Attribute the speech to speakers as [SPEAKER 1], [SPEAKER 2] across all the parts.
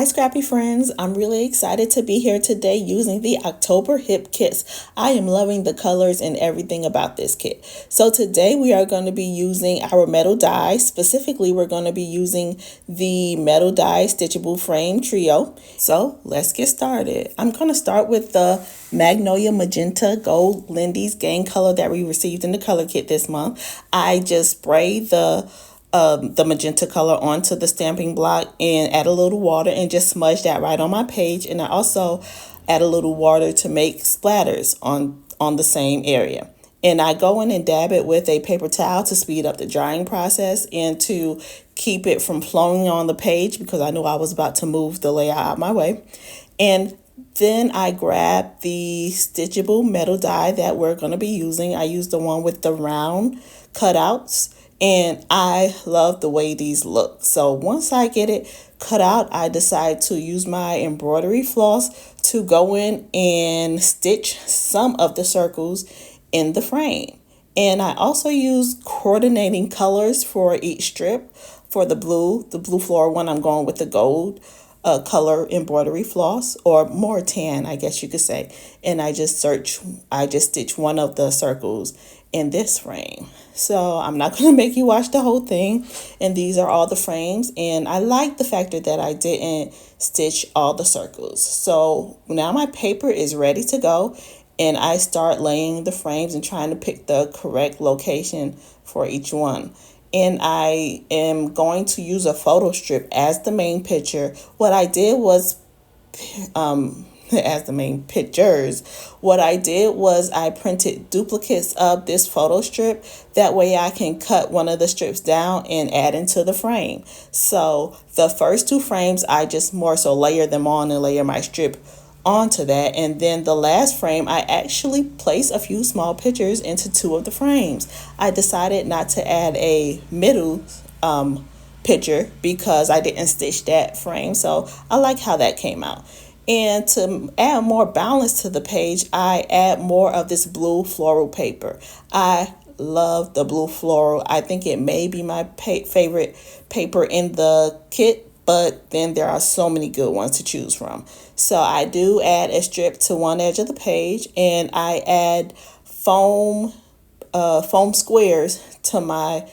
[SPEAKER 1] Hi, Scrappy friends. I'm really excited to be here today using the October Hip Kits. I am loving the colors and everything about this kit. So today we are going to be using our metal die. Specifically, we're going to be using the metal die stitchable frame trio. So let's get started. I'm going to start with the Magnolia Magenta Gold Lindy's Gang color that we received in the color kit this month. I just sprayed the magenta color onto the stamping block and add a little water and just smudge that right on my page. And I also add a little water to make splatters on the same area. And I go in and dab it with a paper towel to speed up the drying process and to keep it from flowing on the page because I knew I was about to move the layout out my way. And then I grab the stitchable metal die that we're going to be using. I use the one with the round cutouts. And I love the way these look. So once I get it cut out, I decide to use my embroidery floss to go in and stitch some of the circles in the frame. And I also use coordinating colors for each strip. For the blue floral one, I'm going with the gold color embroidery floss, or more tan, I guess you could say. And I just stitch one of the circles in this frame. So I'm not going to make you watch the whole thing. And these are all the frames. And I like the fact that I didn't stitch all the circles. So now my paper is ready to go. And I start laying the frames and trying to pick the correct location for each one. And I am going to use a photo strip as the main picture. What I did was as the main pictures. What I did was I printed duplicates of this photo strip. That way I can cut one of the strips down and add into the frame. So the first two frames, I just more so layer them on and layer my strip onto that. And then the last frame, I actually place a few small pictures into two of the frames. I decided not to add a middle picture because I didn't stitch that frame. So I like how that came out. And to add more balance to the page, I add more of this blue floral paper. I love the blue floral. I think it may be my favorite paper in the kit, but then there are so many good ones to choose from. So I do add a strip to one edge of the page, and I add foam squares to my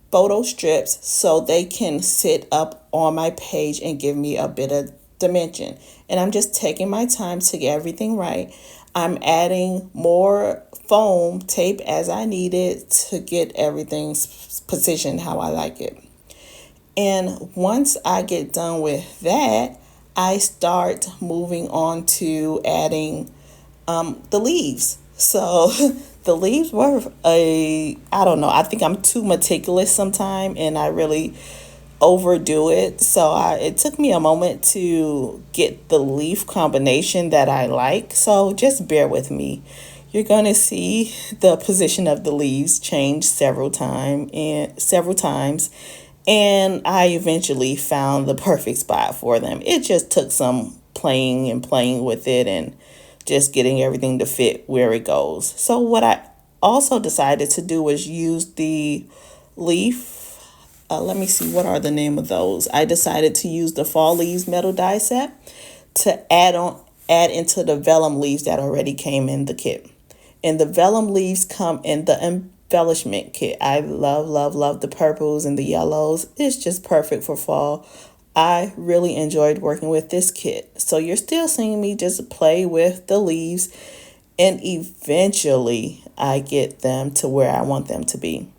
[SPEAKER 1] photo strips so they can sit up on my page and give me a bit of dimension. And I'm just taking my time to get everything right. I'm adding more foam tape as I need it to get everything positioned how I like it. And once I get done with that, I start moving on to adding the leaves. So the leaves were I don't know, I think I'm too meticulous sometimes and I really overdo it. So it took me a moment to get the leaf combination that I like. So just bear with me. You're going to see the position of the leaves change several times, and I eventually found the perfect spot for them. It just took some playing with it and just getting everything to fit where it goes. So what I also decided to do was use the leaf. Let me see, what are the name of those? I decided to use the fall leaves metal die set to add into the vellum leaves that already came in the kit. And the vellum leaves come in the Embellishment Kit. I love the purples and the yellows. It's just perfect for fall. I really enjoyed working with this kit. So you're still seeing me just play with the leaves, and eventually I get them to where I want them to be.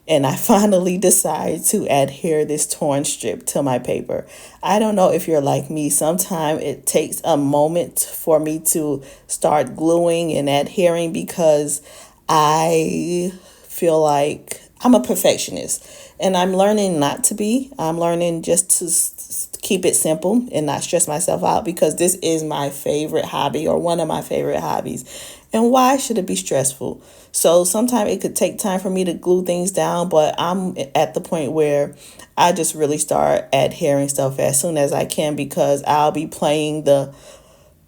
[SPEAKER 1] And I finally decide to adhere this torn strip to my paper. I don't know if you're like me. Sometimes it takes a moment for me to start gluing and adhering because I feel like I'm a perfectionist. And I'm learning not to be. I'm learning just to keep it simple and not stress myself out because this is my favorite hobby, or one of my favorite hobbies. And why should it be stressful? So sometimes it could take time for me to glue things down, but I'm at the point where I just really start adhering stuff as soon as I can because I'll be playing the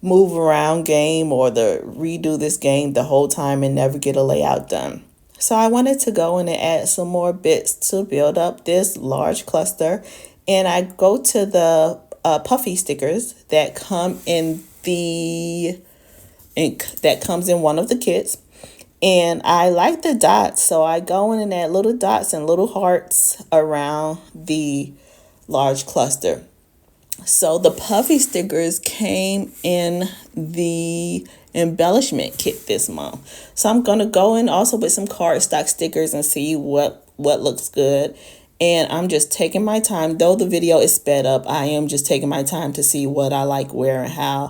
[SPEAKER 1] move around game or the redo this game the whole time and never get a layout done. So I wanted to go in and add some more bits to build up this large cluster. And I go to the puffy stickers that come in the ink that comes in one of the kits. And I like the dots, so I go in and add little dots and little hearts around the large cluster. So the puffy stickers came in the embellishment kit this month. So I'm going to go in also with some cardstock stickers and see what looks good. And I'm just taking my time. Though the video is sped up, I am just taking my time to see what I like where and how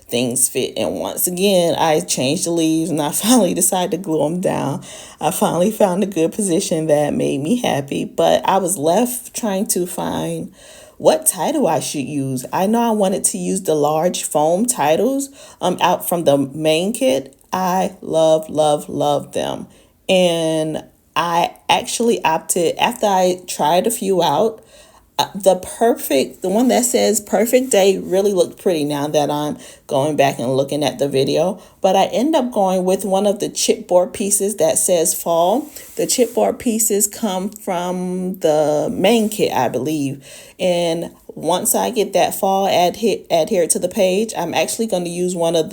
[SPEAKER 1] things fit. And once again, I changed the leaves and I finally decided to glue them down. I finally found a good position that made me happy, but I was left trying to find what title I should use. I know I wanted to use the large foam titles out from the main kit. I love them. And I actually opted, after I tried a few out, the one that says perfect day really looked pretty now that I'm going back and looking at the video. But I end up going with one of the chipboard pieces that says fall. The chipboard pieces come from the main kit, I believe. And once I get that fall adhered to the page, I'm actually going to use one of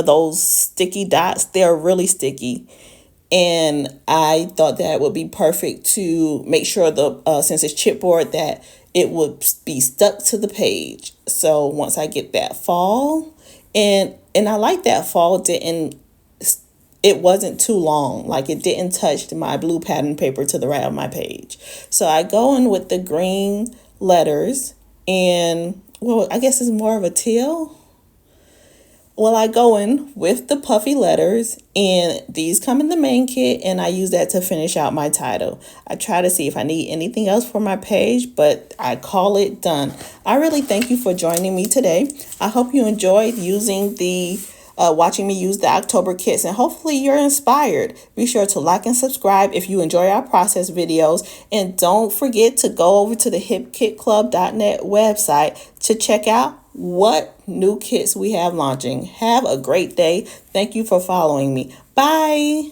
[SPEAKER 1] those sticky dots. They're really sticky. And I thought that would be perfect to make sure since it's chipboard, that it would be stuck to the page. So once I get that fall, and I like that fall it wasn't too long, like it didn't touch my blue pattern paper to the right of my page. So I go in with the green letters, and well, I guess it's more of a teal. Well, I go in with the puffy letters, and these come in the main kit, and I use that to finish out my title. I try to see if I need anything else for my page, but I call it done. I really thank you for joining me today. I hope you enjoyed watching me use the October kits, and hopefully you're inspired. Be sure to like and subscribe if you enjoy our process videos, and don't forget to go over to the hipkitclub.net website to check out what new kits we have launching. Have a great day. Thank you for following me. Bye.